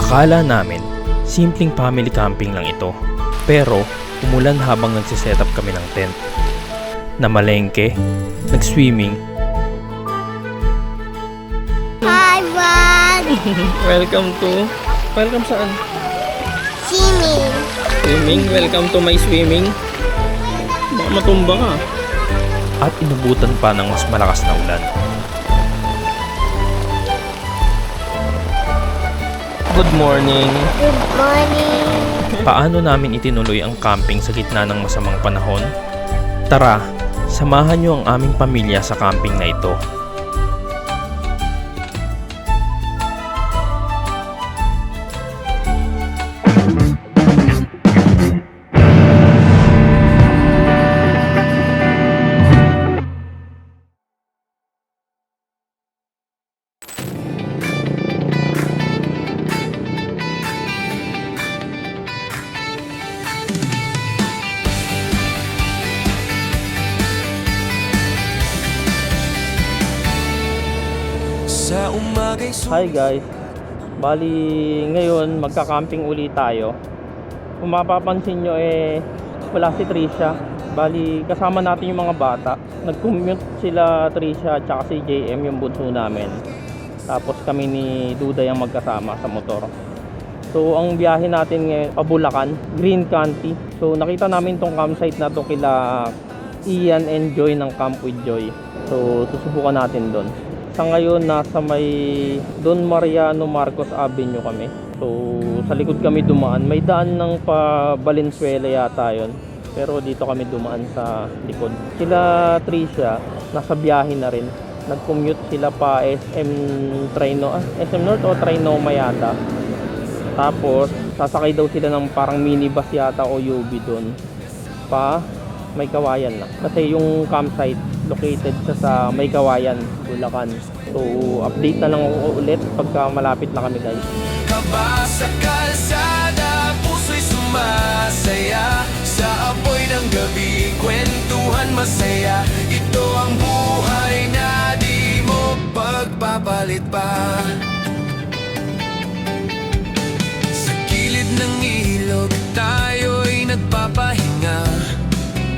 Akala namin, simpleng family camping lang ito. Pero, umulan habang nagsiset up kami ng tent. Namalengke, nag-swimming. Hi, Vlog! Welcome saan? Swimming. Swimming, welcome to my swimming. Baka matumba ka. At inubutan pa ng mas malakas na ulan. Good morning. Good morning. Paano namin itinuloy ang camping sa gitna ng masamang panahon? Tara, samahan niyo ang aming pamilya sa camping na ito. Hi guys, bali ngayon magka-camping ulit tayo. Kung mapapansin nyo wala si Trisha. Bali kasama natin yung mga bata. Nag-commute sila Trisha at si JM yung bunso namin. Tapos kami ni Duda yung magkasama sa motor. So ang biyahe natin ngayon Bulacan, Green County. So nakita namin tong campsite na to kila Ian and Joy ng Camp with Joy. So susubukan natin doon. Sa ngayon, nasa may Don Mariano Marcos Avenue kami. So, sa likod kami dumaan. May daan ng pa Valenzuela yata yun. Pero dito kami dumaan sa likod. Sila Tricia, nasa biyahe na rin. Nag-commute sila pa SM North o Trinoma yata. Tapos, sasakay daw sila ng parang minibus yata o UV doon. Pa May Kawayan na. Kasi yung campsite located sa May Kawayan, Bulacan. So, update na lang ako ulit pagka malapit na kami guys. Kaba sa kalsada, puso'y sumasaya. Sa apoy ng gabi, kwentuhan masaya. Ito ang buhay na di mo pagpapalit pa. Sa gilid ng ilog, tayo'y nagpapahinga.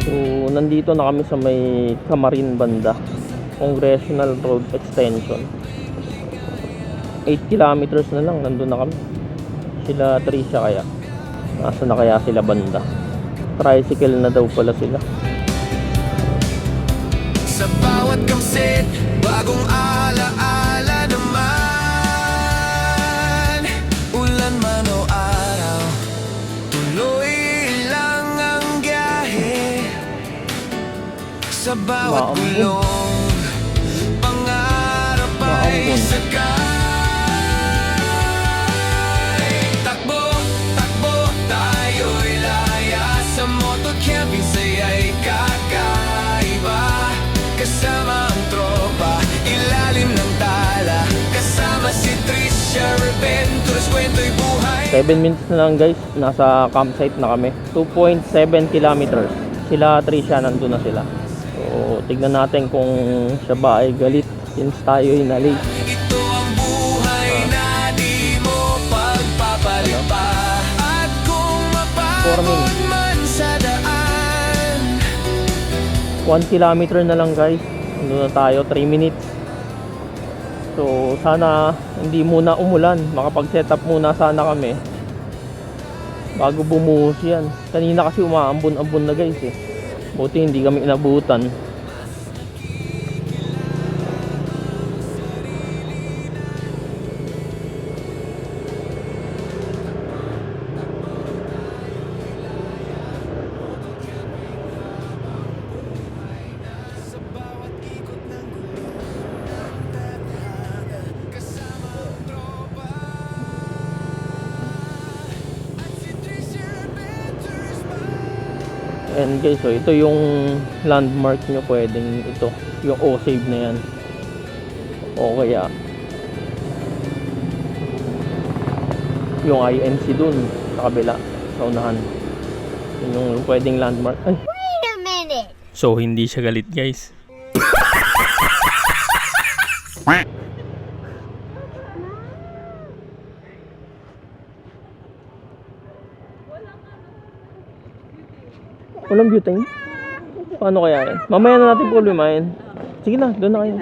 So, nandito na kami sa may Camarin banda, Congressional Road Extension. 8 kilometers na lang, nandun na kami. Sila Tricia kaya. Nasa na kaya sila banda? Tricycle na daw pala sila. Sa bawat kamsit, bagong alaala naman. Ulan man o araw, tuloy lang ang biyahe. Sa bawat gulong, pangarap ay sakay. Takbo, takbo, tayo'y laya. Sa motocamping saya'y kakaiba. Kasama ang tropa, ilalim ng tala. Kasama si Tricia, Reventuras, kwento'y buhay. 7 minutes na lang guys, nasa campsite na kami. 2.7 kilometers. Sila Tricia, nandun na sila. So, tignan natin kung siya ba ay galit since tayo ay na-late. Ito ang buhay na di mo pagpapalit pa. At kung mapagod man sa daan, 1 kilometer na lang guys. Nandun na tayo, 3 minutes. So, sana hindi muna umulan. Makapag-set up muna sana kami bago bumuhos yan. Kanina kasi umaambon-ambon na guys Buti hindi kami inabutan. And guys, so ito yung landmark nyo, pwedeng ito, yung O-Save na yan. O kaya yung INC dun sa kabila, sa unahan. Yun yung pwedeng landmark. Ay. Wait a minute. So hindi siya galit guys. Walang butane? Paano kaya yan? Mamaya na natin problemahin. Sige na, doon na kayo.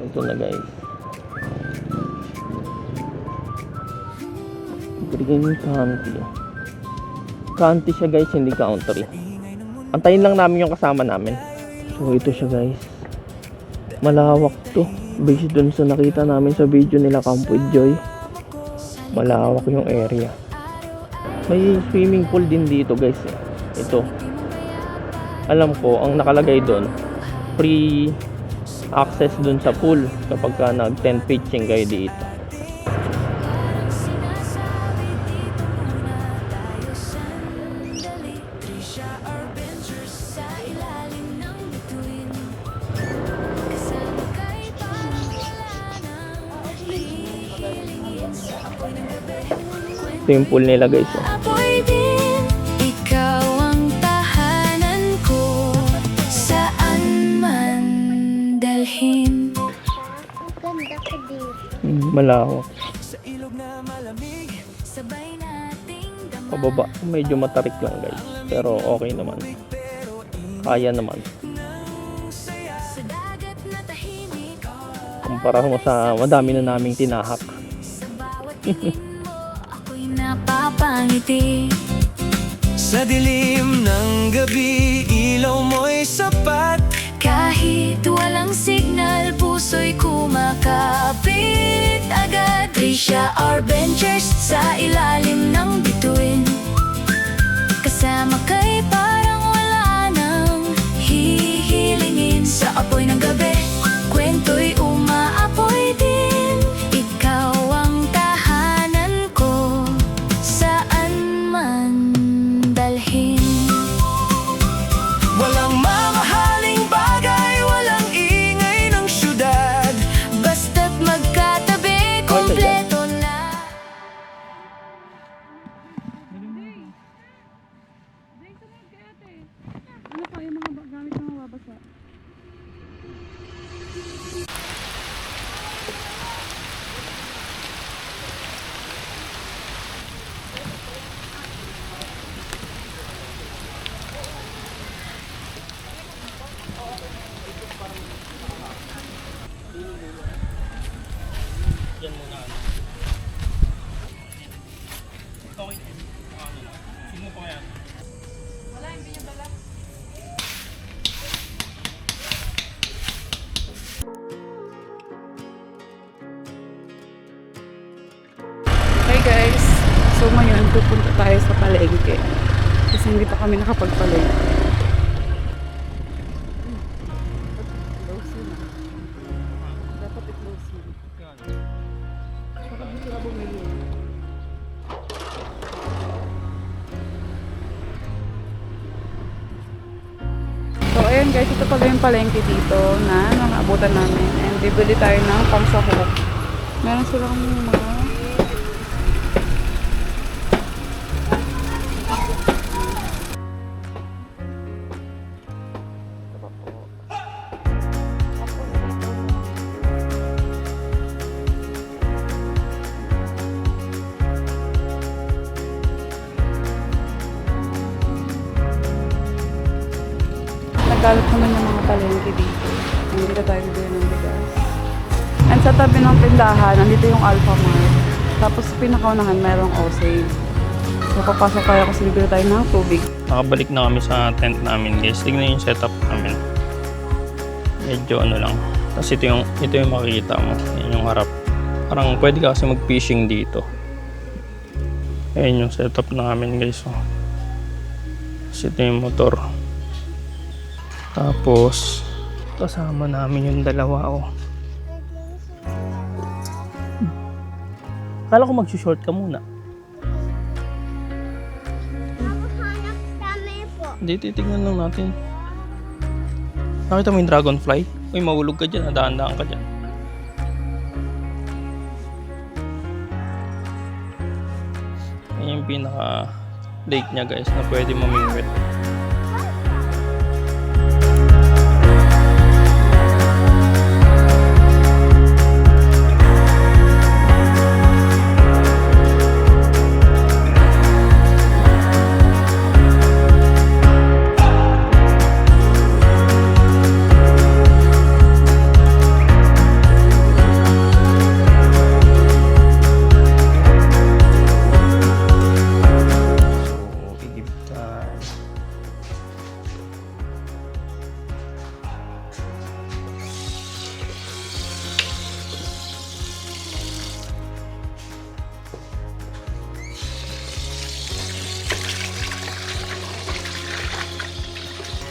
Ito na guys. Green County. County siya guys, hindi country. Antayin lang namin yung kasama namin. So ito siya guys. Malawak to. Based dun sa nakita namin sa video nila Camp with Joy. Malawak yung area. May swimming pool din dito guys. Ito. Alam ko, ang nakalagay doon, free access dun sa pool kapag ka nag-tent pitching kayo dito. Ito yung pool nila guys. Apoy din, ikaw ang tahanan ko, saan man dalhin. Ang ganda ko dito. Malawak. Sa ilog na malamig, Sabay nating damay. Pababa, medyo matarik lang guys. Pero okay naman. Kaya naman. Sa dagat na tahimik, Kumpara mo sa madami na naming tinahak. sa bawat tingin mo, ako'y napapangiti. sa dilim ng gabi, ilaw mo'y sapat. Kahit walang signal, puso'y kumakapit agad. Trisha Adventures sa ilalim ng bituin. Kasama kay parang wala nang hihilingin. Sa apoy ng gabi, kwento'y umaapoy din. Ikaw ang tahanan ko, saan man dalhin. Walang mamahaling bagay, walang ingay ng syudad. Basta't magkatabi, kompleto na. Ano pa yung mga gamit na mababasa? Hey guys, so ngayon pupunta tayo sa palengke kasi hindi pa kami nakapagpalengke. Close na. Dapat i-close na. Baka di sila bumili. So ayun guys, ito pala yung palengke dito na nakaabutan namin and bibili tayo ng pangsahog. Meron silang mga nagalit naman yung mga palengke dito. Hindi na tayo bibili ng bigas. And sa tabi ng tindahan, nandito yung Alphamart. Tapos pinakaunahan, mayroong Osage. So papasok tayo kasi bibili tayo ng tubig. Nakabalik na kami sa tent namin guys. Tignan yung setup namin. Medyo ano lang. Tapos ito yung makikita mo. Yan yung harap. Parang pwede ka kasi mag-fishing dito. Ayan yung setup namin guys. Oh. Tapos ito yung motor. Tapos kasama namin yung dalawa. Oh. Kala ko mag-short ka muna. Hanap kami po. Hindi, titignan lang natin. Nakita mo yung dragonfly? Uy, mahulog ka dyan. Nadaan-daan ka dyan. Ayan yung pinaka-lake niya guys na pwede mamingwit.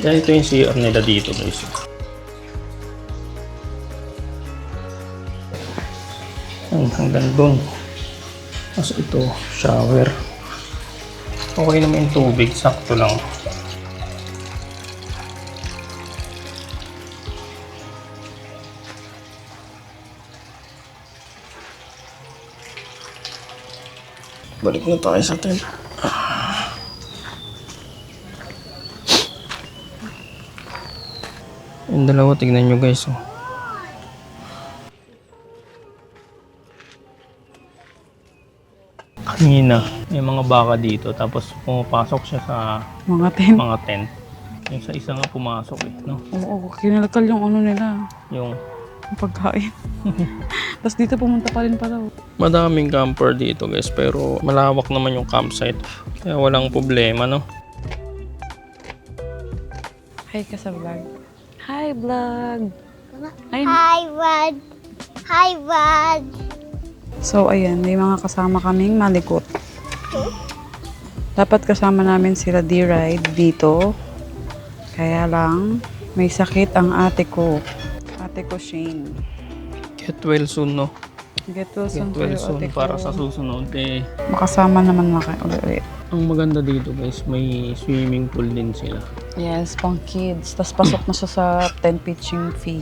Kaya ito yung CR nila dito guys. Hanggang doon. Tapos ito, shower. Okay naman yung tubig, sakto lang. Balik na tayo sa tent. Yung dalawa, tignan nyo guys. Oh. Kanina, may mga baka dito. Tapos pumapasok siya sa Mga tent. mga tent. Yung sa isa nga pumasok eh. No? Oo, kinalakal yung ano nila. Yung Yung pagkain. Tapos dito pumunta pa rin pala. madaming camper dito guys. Pero malawak naman yung campsite. Kaya walang problema no. Hi ka sa vlog. Hi vlog! Ay, Hi, Rod. Hi, Rod. so ayan, may mga kasama kaming malikot. Dapat kasama namin sila D-Ride dito. Kaya lang, may sakit ang ate ko. Ate ko Shane. Get well soon no. Get well soon, Get well kayo, soon ate ko. para sa susunod eh. Makasama naman na kayo ulit. Ang maganda dito guys, may swimming pool din sila. Yes, pang kids. Tapos pasok na siya sa 10 pitching fee.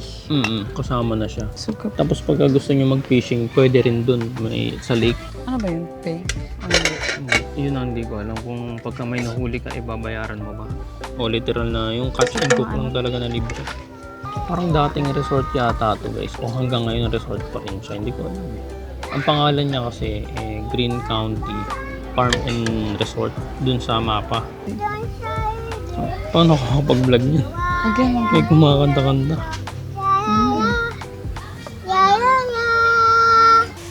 Kasama na siya. So, Tapos pagka gusto nyo mag-fishing, pwede rin dun. May sa lake. ano ba yun? Pay? Ano yun? Yun ang hindi ko alam kung pagka may nahuli ka, ibabayaran mo ba? O literal na yung catch and cook lang talaga na libre. Parang dating resort yata to guys. O hanggang ngayon resort pa rin siya. Hindi ko alam. Ang pangalan niya kasi Green County Farm and Resort dun sa mapa. So, paano ako makapag-vlog niya? Again, May kumakanta-kanta.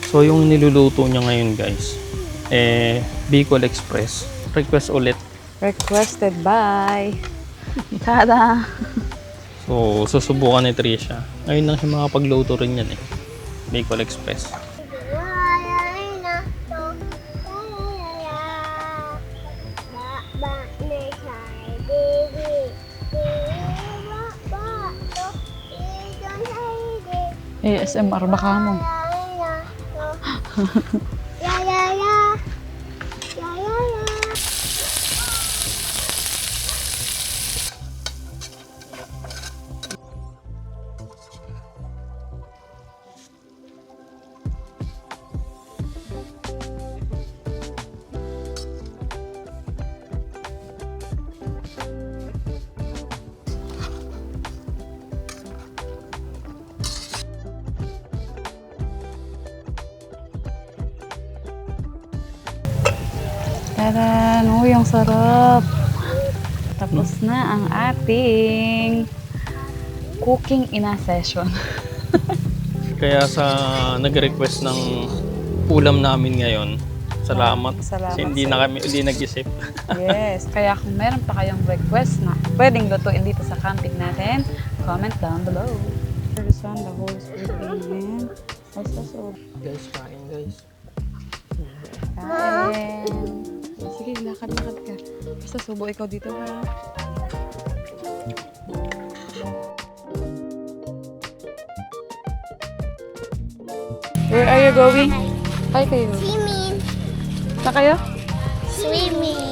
So yung niluluto niya ngayon guys, Bicol Express. Request ulit. requested by... Tada! So susubukan ni Trisha. Ngayon lang siya makapagluto rin yan eh. Bicol Express. ASMR baka mo. Taran! Uy, ang sarap! Tapos na ang ating cooking in a session. Kaya sa nag-request ng ulam namin ngayon, salamat. Salamat Kasi hindi na kami nag-isip. Yes, kaya kung meron pa kayong request na pwedeng lutuin dito sa camping natin, comment down below. The Son, the Holy Spirit, Amen. Also, Guys, kain guys. kain. Sige, lakad-lakad ka. Basta subo ikaw dito ha. Where are you going? Hi kayo. Swimming. Na kayo? Swimming.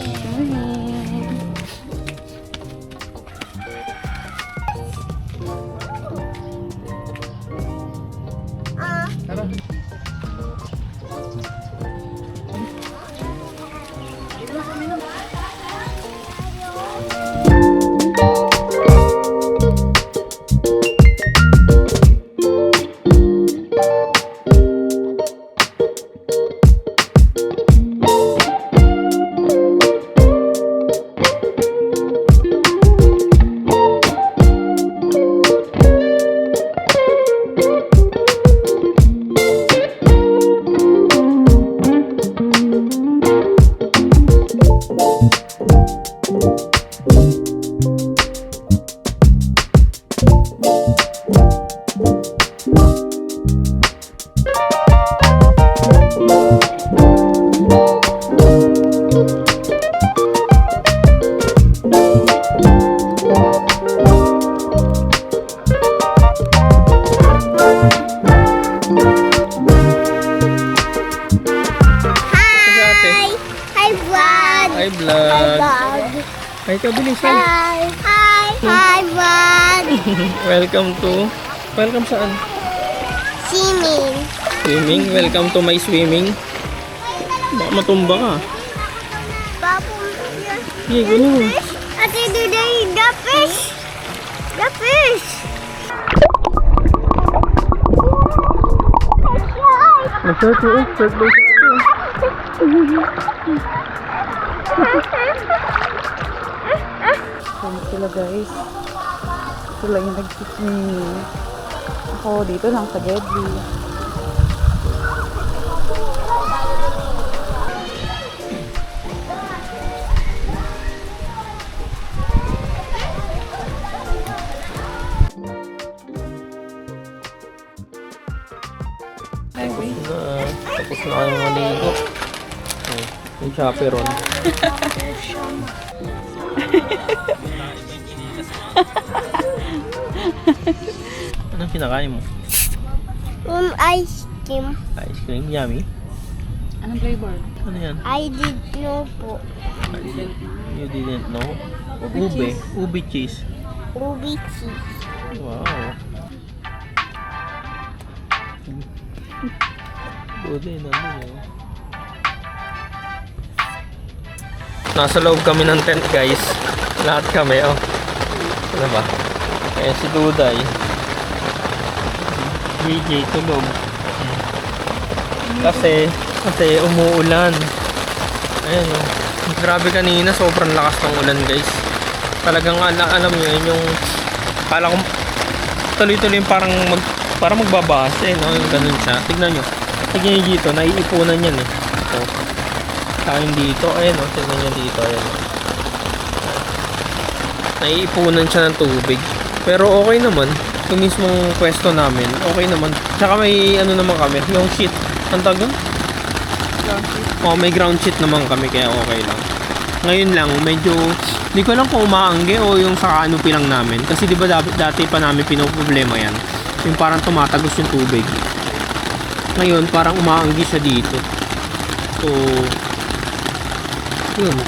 Ay, kabilisan. Hi. Hi. Hi, Bud. Welcome saan? Swimming. Swimming? Welcome to my swimming. Baka matumba ka. Babu. Sige, gano'n. Ate, today, the fish. The fish. Masarap po. Surf by Ayan sila guys. Sila yung nag-swimming. Ako dito lang sa Gedli. Tapos na kayong maligo. Oh, yung chaperon. Anong kinakain mo? Ice cream. Ice cream? Yummy? Anong flavor? Ano yan? I did know po. You didn't know? Ube. Ube cheese. Ubi cheese. Wow. Good din, ano yun. Nasa loob kami ng tent guys. Lahat kami, oh. Ano ba? Eh si Duday. JJ tulog. Kasi umuulan. Ayan oh. Grabe kanina, sobrang lakas ng ulan guys. Talagang alam nyo yun yung kala ko tuloy-tuloy yung parang magbabase no? Yung ganun siya. Tignan nyo. Tignan nyo dito, naiipunan yan eh. So, kain dito, ayun o, tignan nyo dito, ayun o. Naiipunan siya ng tubig. Pero okay naman, yung mismong pwesto namin, okay naman. Tsaka may ano naman kami, yung sheet, ang tawag doon? Oh, may ground sheet naman kami, kaya okay lang. Ngayon lang, medyo, di ko lang kung umaangge o yung sa canopy lang namin. Kasi di ba dati pa namin pinoproblema yan. Yung parang tumatagos yung tubig. Ngayon, parang umaanggi siya dito. So, yun.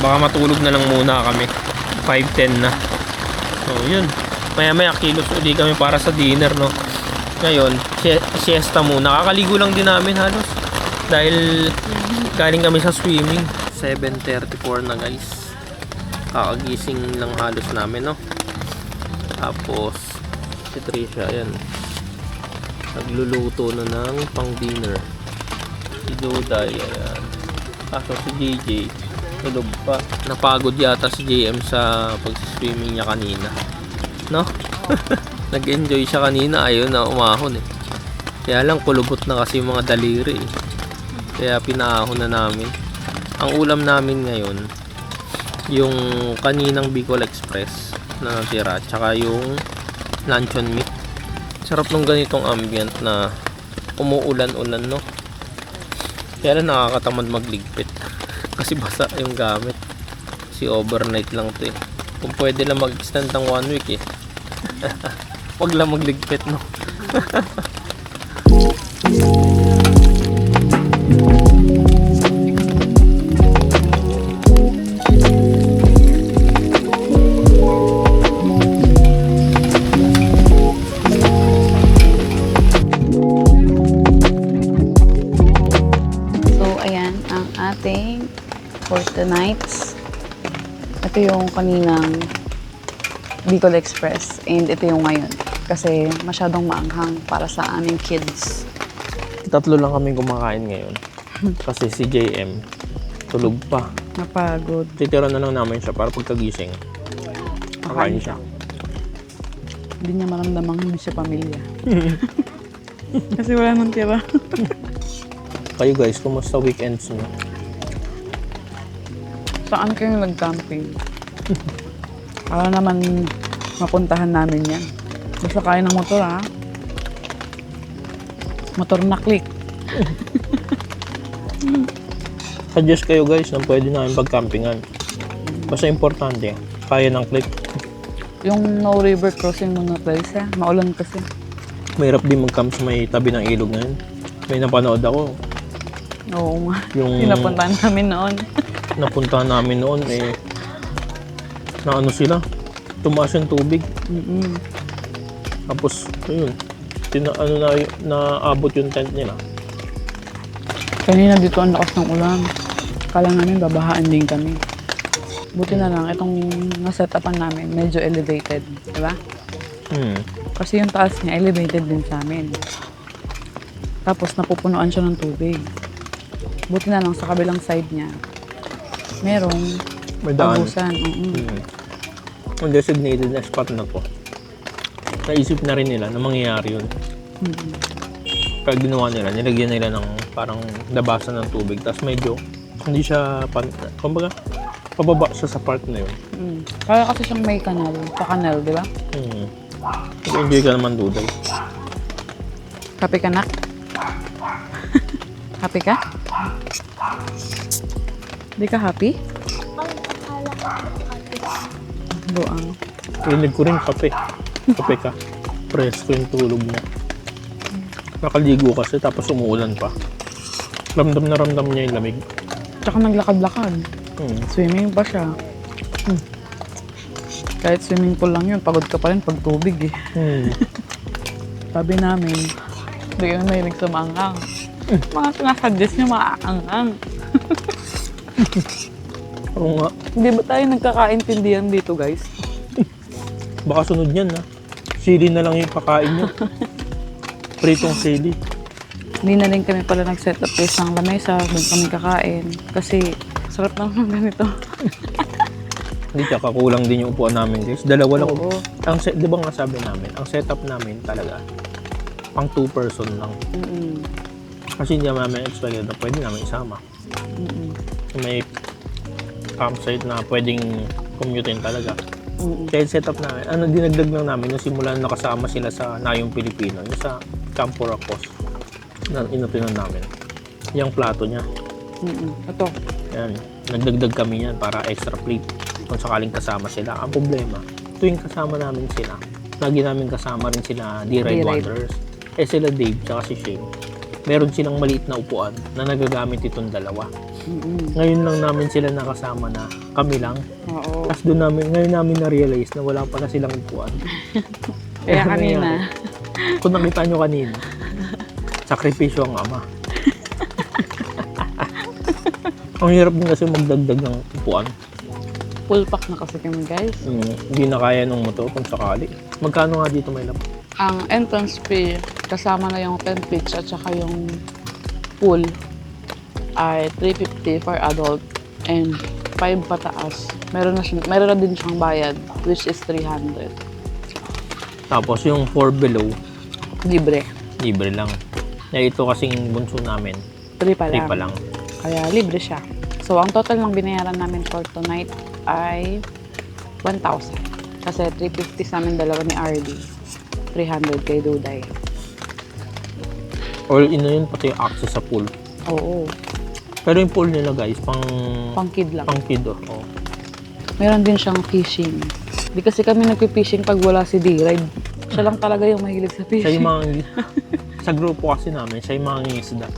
Baka matulog na lang muna kami. 5:10 na. So, yun. Maya-maya kilos uli kami para sa dinner, no? Ngayon, siesta muna. Kakaligo lang din namin halos. Dahil galing kami sa swimming. 7:34 na guys. Kakagising lang halos namin, no? Tapos, si Trisha, ayan. Nagluluto na ng pang dinner. Si Joday, ayan. Kaso si JJ, tulog pa. Napagod yata si JM sa pag-swimming niya kanina. No? Nag-enjoy siya kanina, ayun na umahon eh. Kaya lang kulubot na kasi yung mga daliri eh. Kaya pinaahon na namin. Ang ulam namin ngayon, yung kaninang Bicol Express na natira, tsaka yung luncheon meat. Sarap nung ganitong ambient na umuulan-ulan, no? Kaya lang nakakatamad magligpit kasi basa yung gamit. Si overnight lang to eh. Kung pwede lang mag-extend ng 1 week eh. Wag lang magligpit, no? For tonight's, ito yung kaninang Bicol Express and ito yung ngayon kasi masyadong maanghang para sa aming kids. Tatlo lang kami kumakain ngayon kasi si JM tulog pa. Napagod. Titira na lang namin siya para pagkagising kakain siya. Hindi niya maramdamang hindi siya pamilya. Kasi wala nang tira. Kayo guys, kumusta weekends niyo? Saan kayo nag-camping? Para naman mapuntahan namin yan. Basta kayo ng motor, ha? Motor na click. Suggest kayo guys na pwede namin pag-campingan. Basta importante, kaya ng click. Yung no river crossing mga place, ha? Maulan kasi. Mahirap din mag-camp sa may tabi ng ilog ngayon. May napanood ako. Oo nga. Yung Pinapuntahan namin noon. napuntahan namin noon na ano sila, tumaas yung tubig. Tapos ayun, naabot yung tent nila. Kanina dito ang lakas ng ulan. Kala namin babahaan din kami. Buti na lang, itong nasetapan namin, medyo elevated. Diba? Kasi yung taas niya, elevated din sa amin. Tapos napupunuan siya ng tubig. Buti na lang sa kabilang side niya, merong May daan. abusan. Ang designated na spot na to. Naisip na rin nila na mangyayari yun. Kaya ginawa nila, nilagyan nila ng parang labasan ng tubig. Tapos medyo, hindi siya, kumbaga, pababa siya sa part na yun. Kaya kasi siyang may kanal, pa-kanal, di ba? Enjoy ka naman, Duday. Happy ka, nak? Happy ka? Di ka happy? Buang. Rinig ko rin kape. Kape ka. Presko yung tulog mo. Nakaligo kasi tapos umuulan pa. Ramdam na ramdam niya yung lamig. Tsaka naglakad-lakad. Swimming pa siya. Kahit swimming pool lang yun, pagod ka pa rin pag tubig eh. Sabi namin, hindi kami mahilig sa maanghang. Mga sinasuggest niya maaanghang. Oo nga. Hindi ba tayo nagkakaintindihan dito, guys? Baka sunod yan ha. Sili na lang yung pakain niyo. Pritong sili. Hindi na rin kami pala nag-set up place ng lamesa, doon kami kakain. Kasi sarap naman ng ganito. Hindi tsaka kulang din yung upuan namin guys. Dalawa lang. Oo. Di ba nga sabi namin, ang setup namin talaga, pang 2 person lang. Kasi hindi namin expected na pwede namin isama. May campsite na pwedeng commutein talaga. Kaya yung setup namin, dinagdag lang namin nung simula na nakasama sila sa Nayong Pilipino, yung sa Campo Racos na inutunan namin. Yung plato niya. Ito. Yan, nagdagdag kami yan para extra plate kung sakaling kasama sila. Ang problema, tuwing kasama namin sila, lagi namin kasama rin sila D-Ride Wanderers. Sila Dave tsaka si Shane, meron silang maliit na upuan na nagagamit itong dalawa. Ngayon lang namin sila nakasama na kami lang. Oo. Tapos ngayon namin na-realize na wala pala silang upuan. Kaya kanina. Kung nakita nyo kanina, sakripisyo ang ama. Ang hirap din kasi magdagdag ng upuan. Full pack na kasi kami, guys. Hindi na kaya ng motor kung sakali. Magkano nga dito may lap? Ang entrance fee, kasama na yung 10 pitch at saka yung pool, ay 350 for adult and 5 pataas. Meron na din siyang bayad, which is 300. Tapos yung 4 below, Libre. libre lang. Ito kasing bunso namin, 3 pa 3 lang. pa lang. Kaya libre siya. So, ang total ng binayaran namin for tonight ay 1,000. Kasi 350 sa amin dalawa ni RD. 300 kay Duday. All in na yun, pati yung access sa pool. Oo. Pero yung pool nila guys, pang Pang-kid lang. kid. Oh. Meron din siyang fishing. Di kasi kami nagpi-fishing pag wala si D-Ride. Siya lang talaga yung mahilig sa Siya fishing. yung mga, sa grupo kasi namin, siya yung mga ngisda.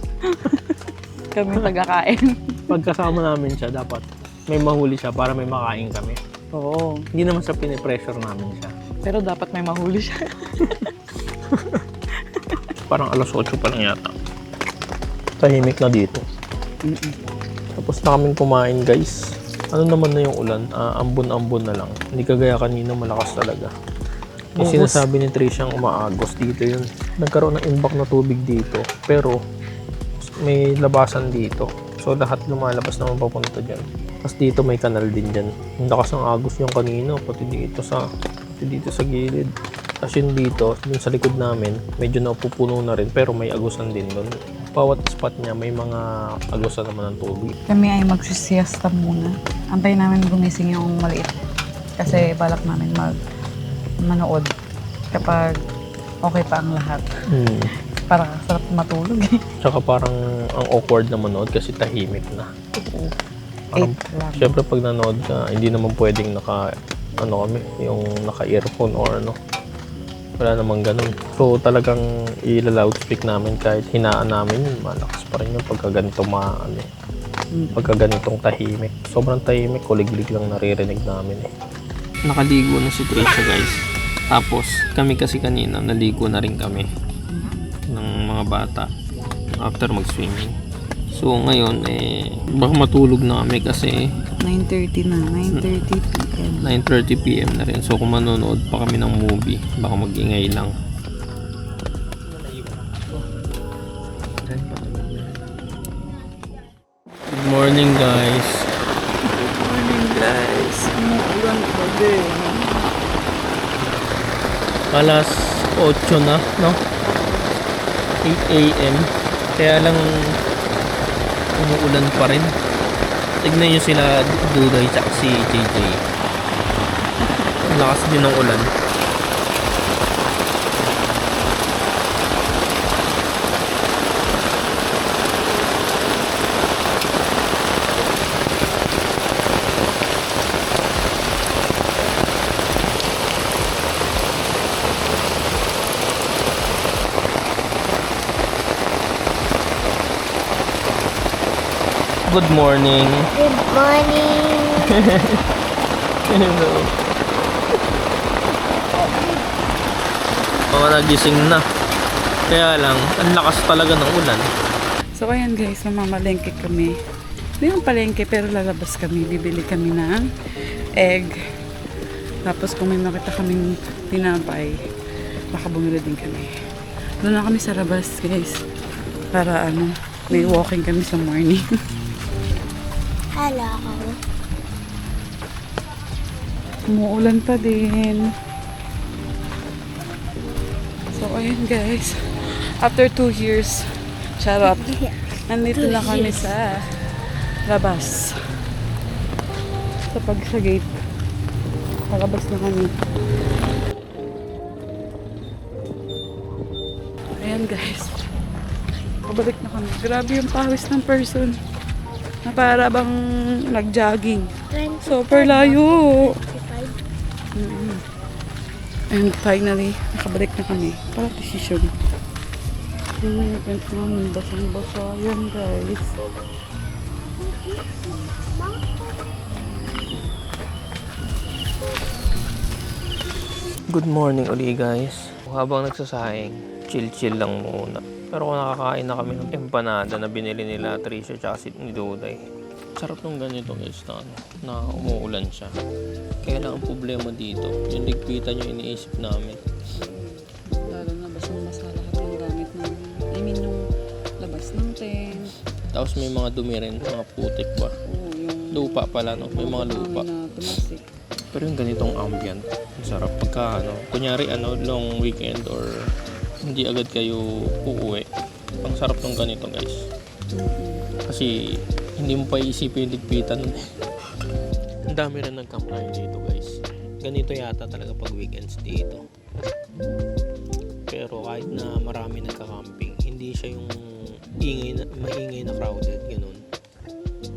Kami tagakain. Pagkasama namin siya, dapat may mahuli siya para may makain kami. Oo. Hindi naman sa pinipressure namin siya. Pero dapat may mahuli siya. Parang alas 8 pa lang yata. Tahimik na dito. Tapos na kaming kumain guys. Ano naman na yung ulan? Ambon-ambon na lang. Hindi kagaya kanina, malakas talaga. Yung sinasabi ni Tricia ang umaagos dito yun. Nagkaroon ng imbak na tubig dito. Pero may labasan dito. So lahat lumalabas naman papunta dyan. Tapos dito may kanal din dyan. Yung lakas ng agos yung kanina. Pati dito sa gilid. Tapos yun dito, dun sa likod namin, medyo napupuno na rin. Pero may agusan din dun. Bawat spot niya may mga agusan naman ng tubig. Kami ay magsisiyasta muna. Antay namin gumising yung maliit. Kasi balak namin manood kapag okay pa ang lahat. Para sarap matulog eh. Tsaka parang ang awkward na manood kasi tahimik na. Parang, 8 lang. syempre pag nanood ka, hindi naman pwedeng yung naka-earphone or ano. Wala namang ganun. So talagang ila-loudspeak namin kahit hinaan namin yun. Malakas pa rin yung pagka ganito Pagka ganitong tahimik. Sobrang tahimik, kuliglig lang naririnig namin eh. Nakaligo na si Trisha guys. Tapos kami kasi kanina naligo na rin kami ng mga bata after mag-swimming. So ngayon baka matulog na kami kasi 9:30 na. 9:30 p.m. 9:30 PM na rin. So kung manonood pa kami ng movie, baka mag-ingay lang. Good morning guys. Morning guys. Umuulan pa din. Alas 8 na, no? 8 AM. Kaya lang umuulan pa rin. Tignan nyo sila Duday at si JJ. Ang lakas din ng ulan. Good morning. Good morning. Hello. Mga nagising na. Kaya lang, ang lakas talaga ng ulan. So ayan guys, mamamalengke kami. Hindi yung palengke pero lalabas kami. Bibili kami ng egg. Tapos kung may makita kaming tinapay, baka bumili din kami. Doon na kami sa labas guys. Para may walking kami sa morning. Hala ako. Umuulan pa din. So ayan guys. After 2 years, charot. Nandito na kami sa labas. Sa gate. Palabas na kami. Ayan guys. Pabalik na kami. Grabe yung pawis ng person. Na para bang nag-jogging. Super layo. And finally, nakabalik na kami. Para decision. Yung pants namin, basang-basa. Yan guys. Good morning uli guys. Habang nagsasahing, chill-chill lang muna. Pero kung nakakain na kami ng empanada na binili nila Trisha at si ni Duday. Sarap nung ganito guys na umuulan siya. Kaya lang ang problema dito, yung ligpitan yung iniisip namin. Lalo na basang-basa lahat ng gamit namin. I mean, yung labas ng tent. Tapos may mga dumi rin, mga putik ba. Oo, yung Lupa pala no, may mga lupa. na tumasik. Pero yung ganitong ambient, ang sarap pagka kunyari long weekend or hindi agad kayo uuwi. Ang sarap ng ganito guys. Kasi hindi mo pa iisipin yung ligpitan nun. Ang dami rin nag-campfire dito guys. Ganito yata talaga pag weekends dito. Pero kahit na marami nagka-camping, hindi siya yung maingay na crowded, ganun.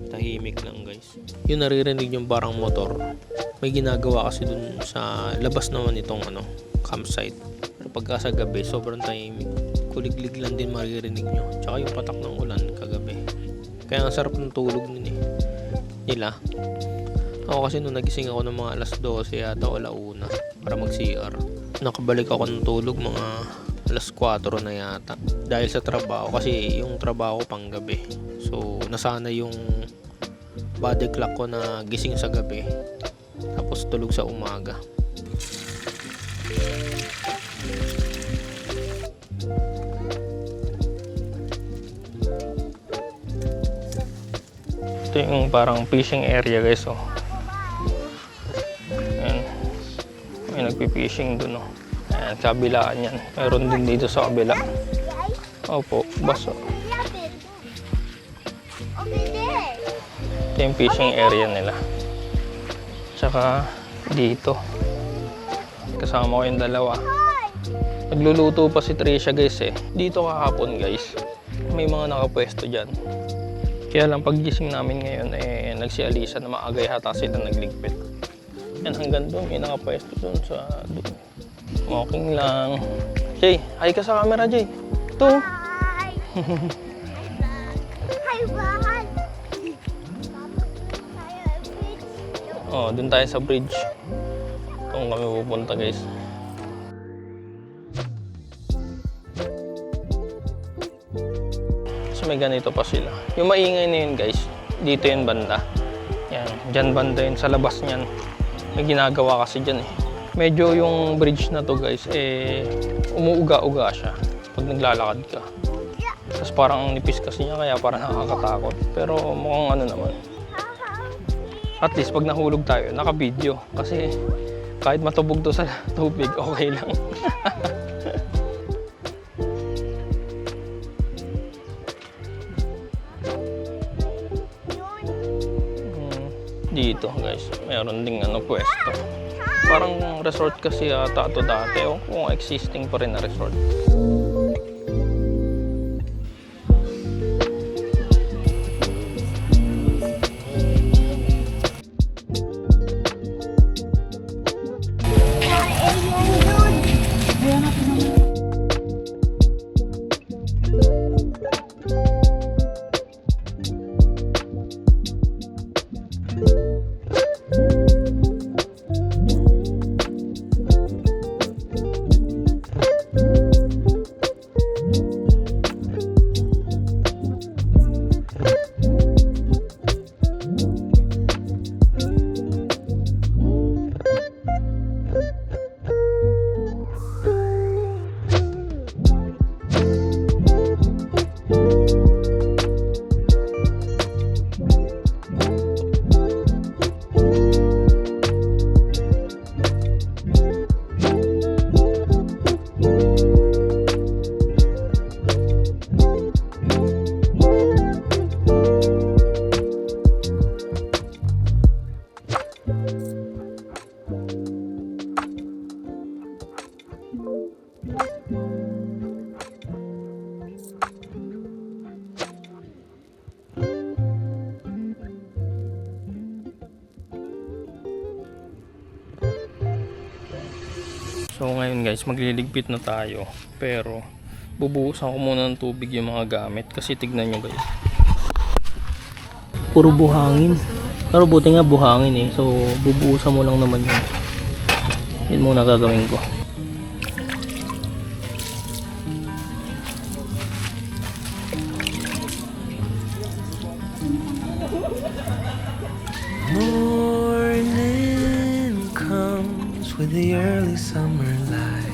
Tahimik lang guys. Yung naririnig yung barang motor, may ginagawa kasi dun sa labas naman itong campsite. Pero pagka sa gabi, sobrang tahimik. Kuliglig lang din maririnig nyo. Tsaka yung patak ng ulan kagabi. Kaya ang sarap ng tulog nila. Ako kasi nung nagising ako ng mga alas 12 yata o alauna para mag-CR. Nakabalik ako ng tulog mga alas 4 na yata. Dahil sa trabaho, kasi yung trabaho pang gabi. So nasana yung body clock ko na gising sa gabi. Tapos tulog sa umaga. Ito yung parang fishing area guys Ayan. May nagpi-fishing dun Ayan, kabilaan yan. Meron din dito sa kabila. Opo, baso. Ito yung fishing area nila. Tsaka dito. Kasama ko yung dalawa. Nagluluto pa si Trisha guys Dito kahapon guys. May mga nakapwesto dyan. Kaya lang paggising namin ngayon nagsialisa na maagay hata sila nagligpit. Yan hanggang doon may nakapwesto doon sa doon. Walking lang. Jay, hi ka sa camera Jay. Ito. Hi. Hi, Bahan. Oh, dun tayo sa bridge. Doon kami pupunta guys. So may ganito pa sila. Yung maingay na yun guys, dito yun banda. Yan, dyan banda yun sa labas niyan. May ginagawa kasi dyan eh. Medyo yung bridge na to guys, umuuga-uga siya pag naglalakad ka. Tapos parang ang nipis kasi niya kaya parang nakakatakot. Pero mukhang ano naman. At least pag nahulog tayo, naka-video. Kasi kahit matubog to sa tubig, okay lang. Dito guys, mayroon ding pwesto. Parang resort kasi ata ito dati. O kung existing pa rin na resort. So ngayon guys, magliligpit na tayo. Pero bubuhusan ko muna ng tubig yung mga gamit. Kasi tignan nyo guys, puro buhangin. Pero buti nga buhangin eh. So bubuhusan mo lang naman yun. Yun muna gagawin ko. Morning comes with the early summer light.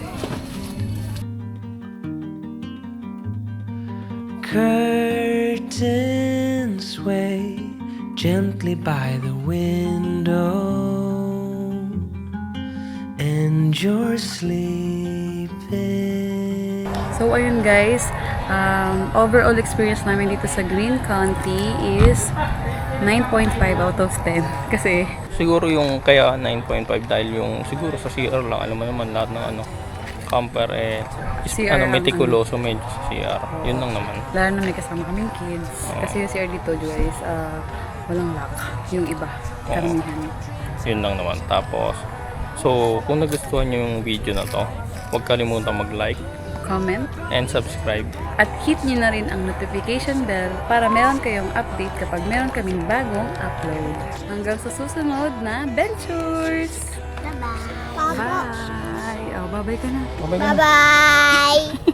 Curtains sway gently by the window, and you're sleeping. So ayun guys, overall experience namin dito sa Green County is 9.5 out of 10. Kasi Siguro yung kaya 9.5 dahil yung siguro sa CR lang, alam mo naman lahat ng camper CR ang metikuloso medyo sa CR. Yun lang naman. lalo na may kasama kaming kids. Kasi yung CR dito guys, walang lock. Yung iba, karamihan. Yun lang naman. Tapos, so kung nagustuhan nyo yung video na to, huwag kalimutan mag-like Comment. and subscribe. At hit nyo na rin ang notification bell para meron kayong update kapag meron kaming bagong upload. Hanggang sa susunod na Ventures! Bye-bye. Bye! Oh, bye-bye ka na. Okay na. Bye-bye.